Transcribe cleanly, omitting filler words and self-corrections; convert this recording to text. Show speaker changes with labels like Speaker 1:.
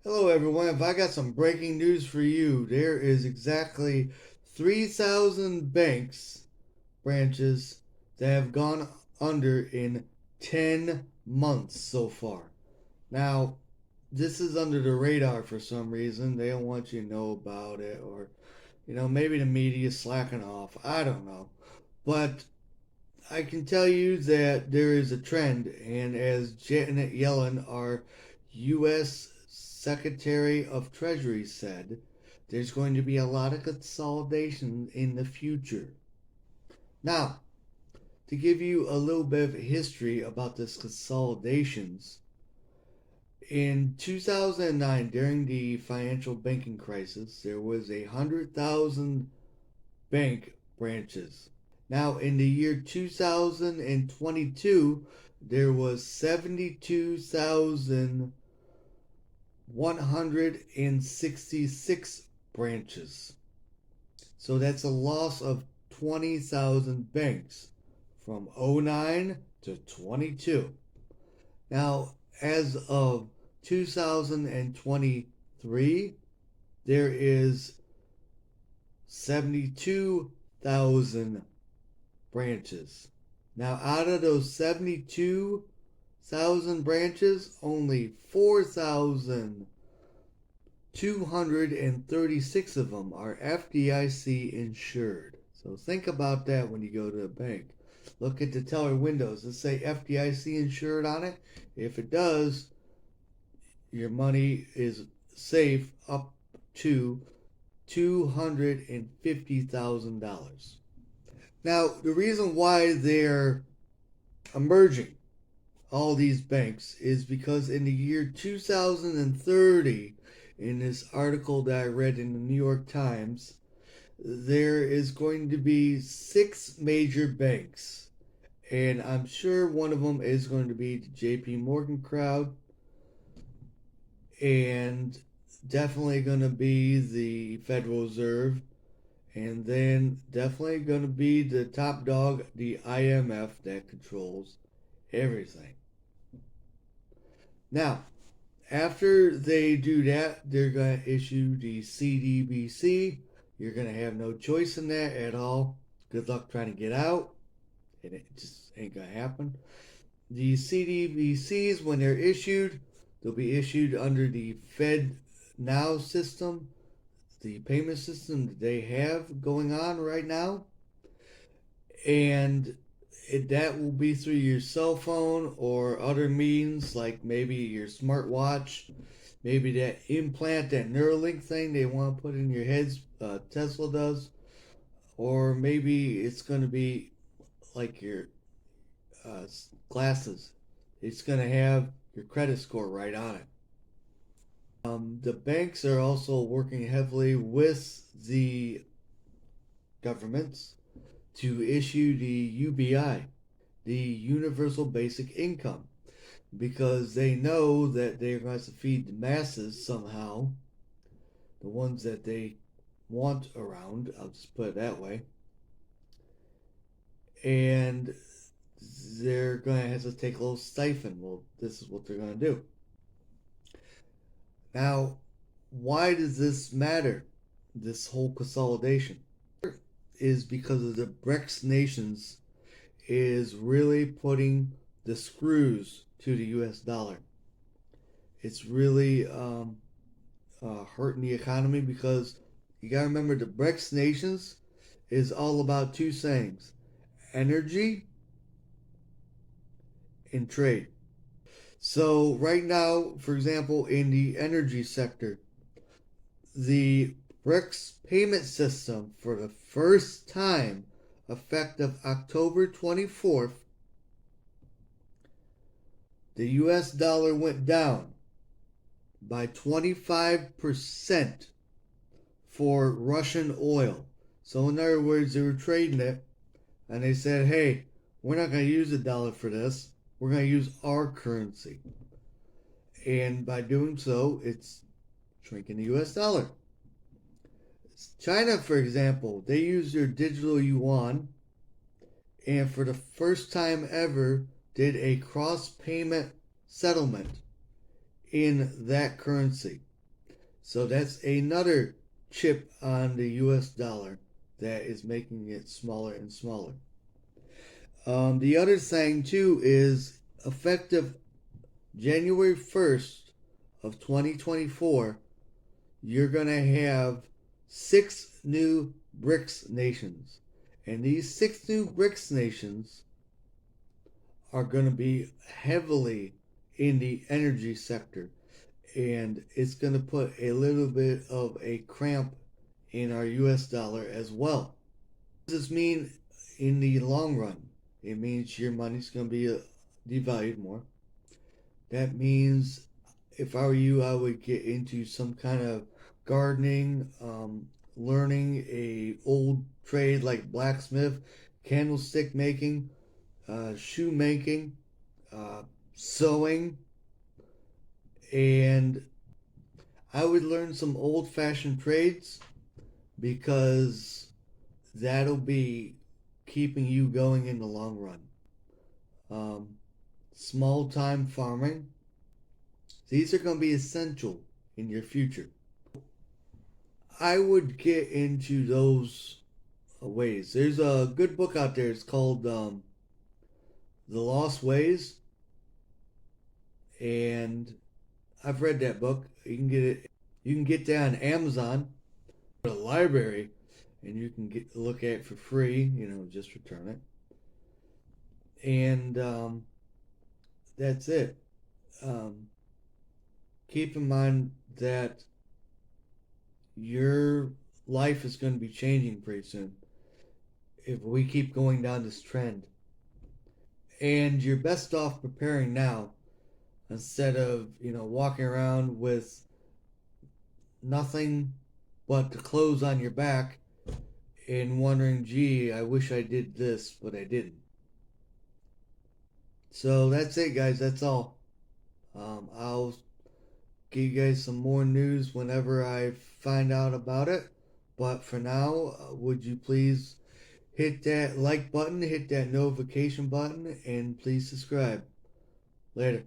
Speaker 1: Hello, everyone. If I got some breaking news for you, there is exactly 3,000 banks branches that have gone under in 10 months so far. Now, this is under the radar for some reason. They don't want you to know about it, or, maybe the media is slacking off. I don't know. But I can tell you that there is a trend, and as Janet Yellen, our U.S. Secretary of Treasury, said, there's going to be a lot of consolidation in the future. Now, to give you a little bit of history about this consolidations, in 2009, during the financial banking crisis, there was 100,000 bank branches. Now, in the year 2022, there was 72,166 branches. So that's a loss of 20,000 banks from '09 to 22. Now, as of 2023, there is 72,000 branches. Now, out of those 72,000 branches, only 4,236 of them are FDIC insured. So think about that when you go to a bank. Look at the teller windows. Does it say FDIC insured on it? If it does, your money is safe up to $250,000. Now, the reason why they're emerging, all these banks, is because in the year 2030, in this article that I read in the New York Times, there is going to be six major banks. And I'm sure one of them is going to be the JP Morgan crowd, and definitely going to be the Federal Reserve, and then definitely going to be the top dog, the IMF, that controls everything. Now, after they do that, they're going to issue the CDBC. You're going to have no choice in that at all. Good luck trying to get out. It just ain't going to happen. The CDBCs, when they're issued, they'll be issued under the Fed Now system, the payment system that they have going on right now. And that will be through your cell phone or other means, like maybe your smartwatch, maybe that implant, that Neuralink thing they want to put in your heads, Tesla does, or maybe it's going to be like your uh, glasses. It's going to have your credit score right on it. The banks are also working heavily with the governments to issue the UBI, the Universal Basic Income, because they know that they're going to feed the masses somehow, the ones that they want around, I'll just put it that way, and they're going to have to take a little stipend. Well, this is what they're going to do. Now, why does this matter? This whole consolidation is because of the BRICS nations is really putting the screws to the U.S. dollar. It's really hurting the economy because you got to remember the BRICS nations is all about two things: energy and trade. So right now, for example, in the energy sector, the BRICS payment system for the first time, effective October 24th, the US dollar went down by 25% for Russian oil. So, in other words, they were trading it and they said, hey, we're not going to use the dollar for this. We're going to use our currency. And by doing so, it's shrinking the US dollar. China, for example, they use their digital yuan and for the first time ever did a cross payment settlement in that currency. So that's another chip on the US dollar that is making it smaller and smaller. The other thing too is effective January 1st of 2024, you're going to have 6 new BRICS nations. And these 6 new BRICS nations are going to be heavily in the energy sector. And it's going to put a little bit of a cramp in our US dollar as well. What does this mean in the long run? It means your money's going to be devalued more. That means if I were you, I would get into some kind of gardening, learning a old trade like blacksmith, candlestick making, shoemaking, sewing, and I would learn some old-fashioned trades because that'll be keeping you going in the long run. Small-time farming. These are going to be essential in your future. I would get into those ways. There's a good book out there. It's called The Lost Ways, and I've read that book. You can get it. You can get that on Amazon, a library, and you can look at it for free. Just return it, and that's it. Keep in mind that your life is going to be changing pretty soon if we keep going down this trend. And you're best off preparing now instead of, walking around with nothing but the clothes on your back and wondering, gee, I wish I did this, but I didn't. So that's it, guys. That's all. I'll give you guys some more news whenever I find out about it. But for now, would you please hit that like button, hit that notification button, and please subscribe. Later.